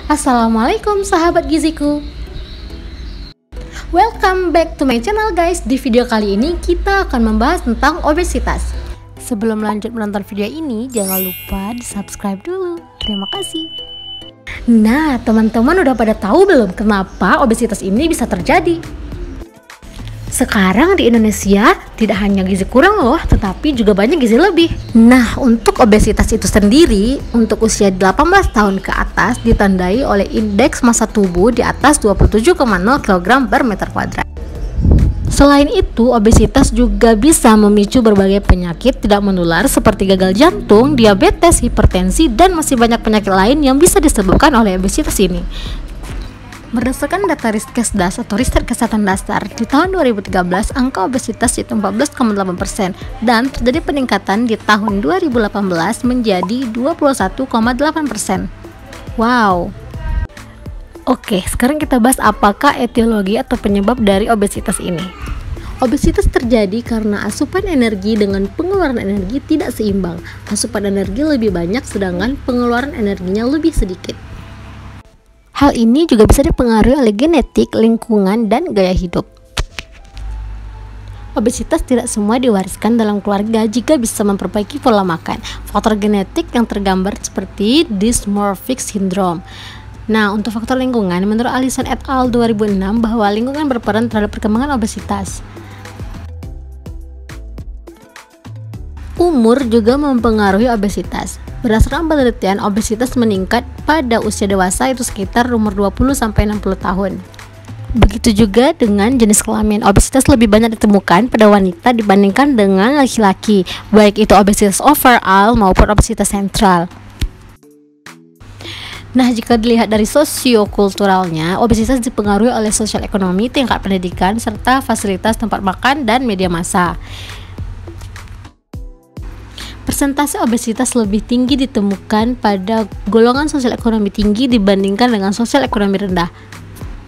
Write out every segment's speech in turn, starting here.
Assalamualaikum sahabat giziku. Welcome back to my channel guys. Di video kali ini kita akan membahas tentang obesitas. Sebelum lanjut menonton video ini, jangan lupa di subscribe dulu. Terima kasih. Nah, teman-teman udah pada tahu belum kenapa obesitas ini bisa terjadi? Sekarang di Indonesia tidak hanya gizi kurang loh, tetapi juga banyak gizi lebih. Nah, untuk obesitas itu sendiri, untuk usia 18 tahun ke atas ditandai oleh indeks massa tubuh di atas 27,0 kg per meter kuadrat. Selain itu, obesitas juga bisa memicu berbagai penyakit tidak menular seperti gagal jantung, diabetes, hipertensi, dan masih banyak penyakit lain yang bisa disebabkan oleh obesitas ini. Berdasarkan data Riskesdas atau Riset Kesehatan Dasar, di tahun 2013 angka obesitas itu 14,8% dan terjadi peningkatan di tahun 2018 menjadi 21,8%. Wow. Oke, sekarang kita bahas apakah etiologi atau penyebab dari obesitas ini. Obesitas terjadi karena asupan energi dengan pengeluaran energi tidak seimbang. Asupan energi lebih banyak sedangkan pengeluaran energinya lebih sedikit. Hal ini juga bisa dipengaruhi oleh genetik, lingkungan, dan gaya hidup. Obesitas tidak semua diwariskan dalam keluarga jika bisa memperbaiki pola makan. Faktor genetik yang tergambar seperti dysmorphic syndrome. Nah, untuk faktor lingkungan, menurut Allison et al. 2006 bahwa lingkungan berperan terhadap perkembangan obesitas. Umur juga mempengaruhi obesitas. Berdasarkan penelitian, obesitas meningkat pada usia dewasa itu sekitar umur 20-60 tahun. Begitu juga dengan jenis kelamin. Obesitas lebih banyak ditemukan pada wanita dibandingkan dengan laki-laki, baik itu obesitas overall maupun obesitas sentral. Nah, jika dilihat dari sosiokulturalnya, obesitas dipengaruhi oleh sosial ekonomi, tingkat pendidikan, serta fasilitas tempat makan dan media massa. Persentase obesitas lebih tinggi ditemukan pada golongan sosial ekonomi tinggi dibandingkan dengan sosial ekonomi rendah.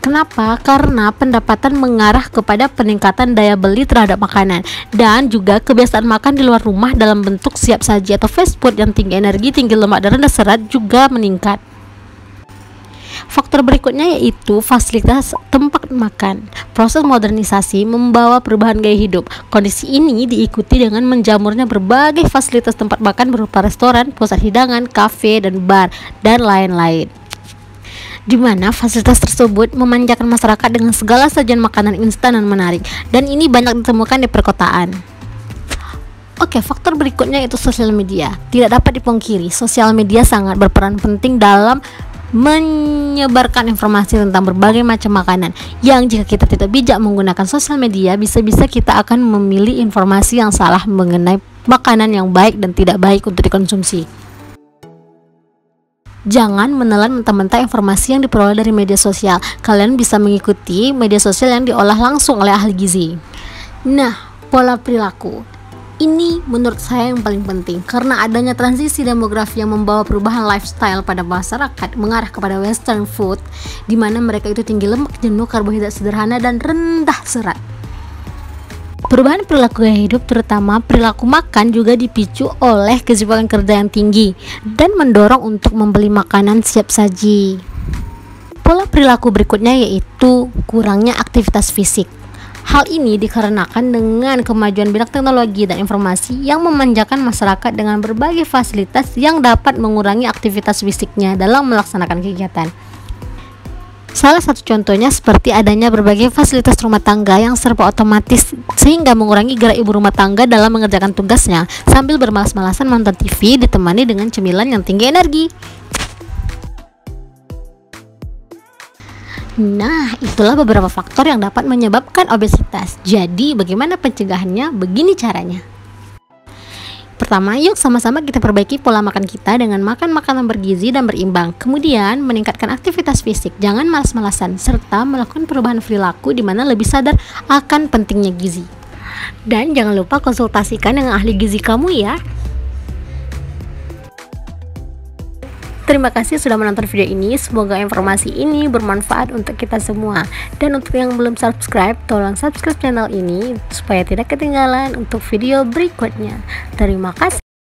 Kenapa? Karena pendapatan mengarah kepada peningkatan daya beli terhadap makanan dan juga kebiasaan makan di luar rumah dalam bentuk siap saji atau fast food yang tinggi energi, tinggi lemak, dan rendah serat juga meningkat. Faktor berikutnya yaitu fasilitas tempat makan. Proses modernisasi membawa perubahan gaya hidup. Kondisi ini diikuti dengan menjamurnya berbagai fasilitas tempat makan berupa restoran, pusat hidangan, kafe, dan bar, dan lain-lain. Di mana fasilitas tersebut memanjakan masyarakat dengan segala sajian makanan instan dan menarik, dan ini banyak ditemukan di perkotaan. Oke, faktor berikutnya yaitu sosial media. Tidak dapat dipungkiri, sosial media sangat berperan penting dalam menyebarkan informasi tentang berbagai macam makanan yang jika kita tidak bijak menggunakan sosial media, bisa-bisa kita akan memilih informasi yang salah mengenai makanan yang baik dan tidak baik untuk dikonsumsi. Jangan menelan mentah-mentah informasi yang diperoleh dari media sosial. Kalian bisa mengikuti media sosial yang diolah langsung oleh ahli gizi. Nah, pola perilaku ini menurut saya yang paling penting karena adanya transisi demografi yang membawa perubahan lifestyle pada masyarakat mengarah kepada western food, di mana mereka itu tinggi lemak jenuh, karbohidrat sederhana, dan rendah serat. Perubahan perilaku gaya hidup, terutama perilaku makan, juga dipicu oleh kesibukan kerja yang tinggi dan mendorong untuk membeli makanan siap saji. Pola perilaku berikutnya yaitu kurangnya aktivitas fisik. Hal ini dikarenakan dengan kemajuan bidang teknologi dan informasi yang memanjakan masyarakat dengan berbagai fasilitas yang dapat mengurangi aktivitas fisiknya dalam melaksanakan kegiatan. Salah satu contohnya seperti adanya berbagai fasilitas rumah tangga yang serba otomatis sehingga mengurangi gerak ibu rumah tangga dalam mengerjakan tugasnya sambil bermalas-malasan menonton TV ditemani dengan cemilan yang tinggi energi. Nah, itulah beberapa faktor yang dapat menyebabkan obesitas. Jadi, bagaimana pencegahannya? Begini caranya. Pertama, yuk sama-sama kita perbaiki pola makan kita dengan makan makanan bergizi dan berimbang. Kemudian, meningkatkan aktivitas fisik, jangan malas-malasan, serta melakukan perubahan perilaku di mana lebih sadar akan pentingnya gizi. Dan jangan lupa konsultasikan dengan ahli gizi kamu ya. Terima kasih sudah menonton video ini. Semoga informasi ini bermanfaat untuk kita semua. Dan untuk yang belum subscribe, tolong subscribe channel ini supaya tidak ketinggalan untuk video berikutnya. Terima kasih.